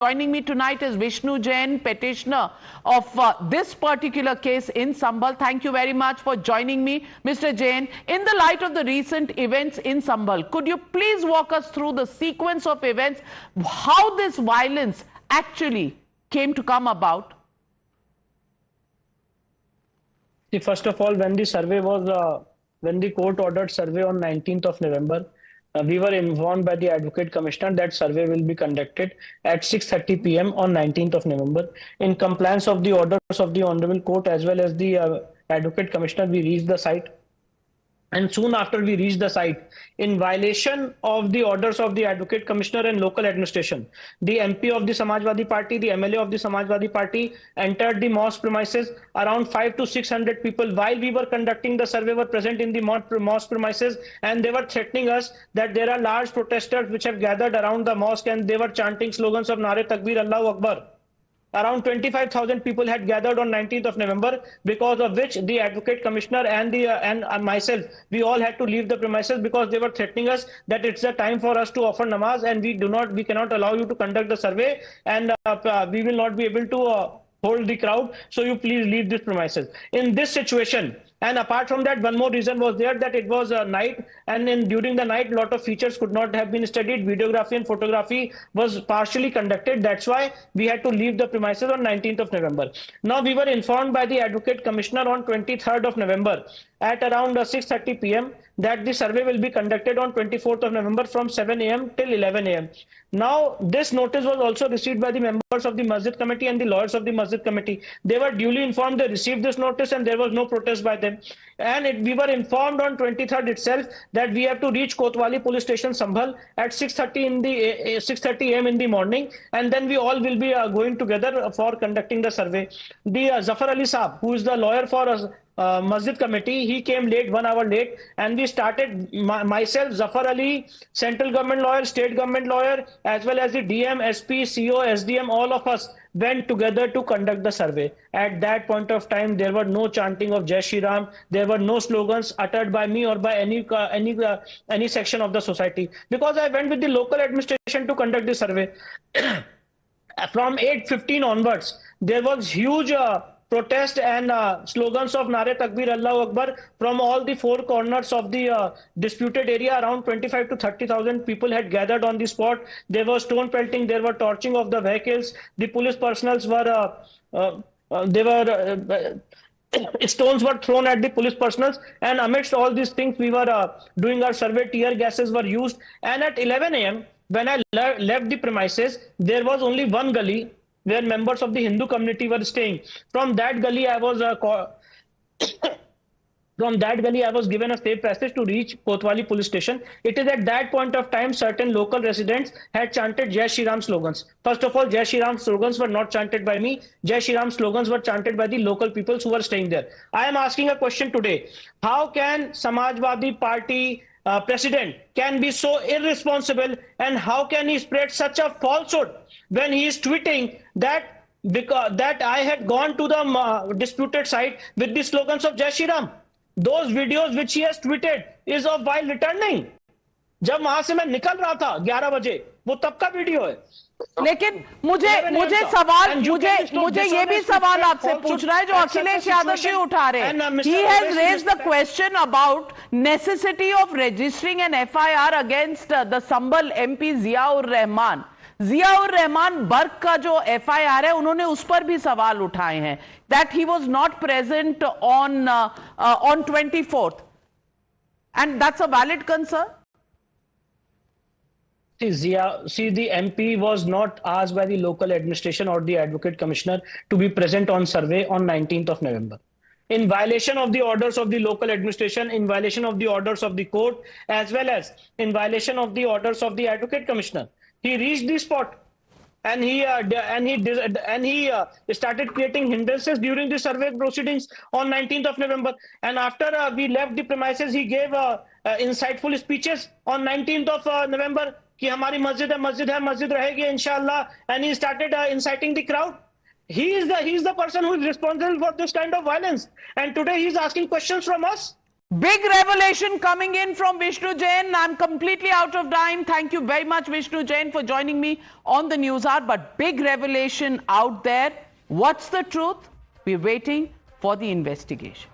Joining me tonight is Vishnu Jain, petitioner of this particular case in Sambhal. Thank you very much for joining me, Mr. Jain. In the light of the recent events in Sambhal, could you please walk us through the sequence of events, how this violence actually came to come about? See, first of all, when the survey was, when the court ordered survey on 19th of November, we were informed by the Advocate Commissioner that survey will be conducted at 6:30 p.m. on 19th of November. In compliance of the orders of the Honorable Court as well as the Advocate Commissioner, we reached the site. And soon after we reached the site, in violation of the orders of the Advocate Commissioner and local administration, the MP of the Samajwadi Party, the MLA of the Samajwadi Party entered the mosque premises. Around 500 to 600 people, while we were conducting the survey, were present in the mosque premises, and they were threatening us that there are large protesters which have gathered around the mosque, and they were chanting slogans of Nare Takbir, Allahu Akbar. Around 25,000 people had gathered on 19th of November, because of which the Advocate Commissioner and myself, we all had to leave the premises because they were threatening us that it's the time for us to offer namaz, and we cannot allow you to conduct the survey, and we will not be able to hold the crowd, so you please leave this premises. In this situation, and apart from that, one more reason was there, that it was night, and during the night, lot of features could not have been studied. Videography and photography was partially conducted. That's why we had to leave the premises on 19th of November. Now, we were informed by the Advocate Commissioner on 23rd of November at around 6:30 p.m. that the survey will be conducted on 24th of November from 7 a.m. till 11 a.m. Now, this notice was also received by the members of the Masjid Committee and the lawyers of the Masjid Committee. They were duly informed, they received this notice, and there was no protest by them. And we were informed on 23rd itself that we have to reach Kotwali Police Station, Sambhal, at 6:30 a.m. in the morning, and then we all will be going together for conducting the survey. The Zafar Ali Saab, who is the lawyer for us, Masjid Committee, he came late, 1 hour late, and we started, myself, Zafar Ali, central government lawyer, state government lawyer, as well as the DM, SP, CO, SDM, all of us went together to conduct the survey. At that point of time, there were no chanting of Jai Shri Ram, there were no slogans uttered by me or by any section of the society, because I went with the local administration to conduct the survey. From 8:15 onwards, there was huge protest and slogans of Nare Takbir, Allahu Akbar from all the four corners of the disputed area. Around 25 to 30,000 people had gathered on the spot. There was stone pelting, there were torching of the vehicles. The police personals were, stones were thrown at the police personals, and amidst all these things, we were doing our survey. Tear gases were used, and at 11 a.m., when I left the premises, there was only one gully where members of the Hindu community were staying. From that gully, I was given a safe passage to reach Kotwali Police Station. It is at that point of time certain local residents had chanted Jai Shri Ram slogans. First of all, Jai Shri Ram slogans were not chanted by me. Jai Shri Ram slogans were chanted by the local peoples who were staying there. I am asking a question today. How can Samajwadi Party president can be so irresponsible, and how can he spread such a falsehood when he is tweeting that I had gone to the disputed site with the slogans of Jai Shri Ram? Those videos which he has tweeted is of while returning. जब वहां से मैं निकल रहा था 11 बजे, वो तब का वीडियो है. लेकिन मुझे ये भी सवाल आपसे पूछना है जो अखिलेश यादव जी उठा रहे हैं. He has raised the question about necessity of registering an FIR against the Sambhal MP Ziaur Rahman. Ziaur Rahman बर्ग का जो FIR है, उन्होंने उस पर भी सवाल उठाए हैं that he was not present on 24th, and that's a valid concern. See, the MP was not asked by the local administration or the Advocate Commissioner to be present on survey on 19th of November. In violation of the orders of the local administration, in violation of the orders of the court, as well as in violation of the orders of the Advocate Commissioner, he reached the spot, and he started creating hindrances during the survey proceedings on 19th of November. And after we left the premises, he gave insightful speeches on 19th of November कि हमारी मस्जिद है, मस्जिद रहेगी इंशाअल्लाह, and he started inciting the crowd. He is the person who is responsible for this kind of violence, and today he is asking questions from us. Big revelation coming in from Vishnu Jain. I'm completely out of time. Thank you very much, Vishnu Jain, for joining me on the News Hour. But big revelation out there. What's the truth? We're waiting for the investigation.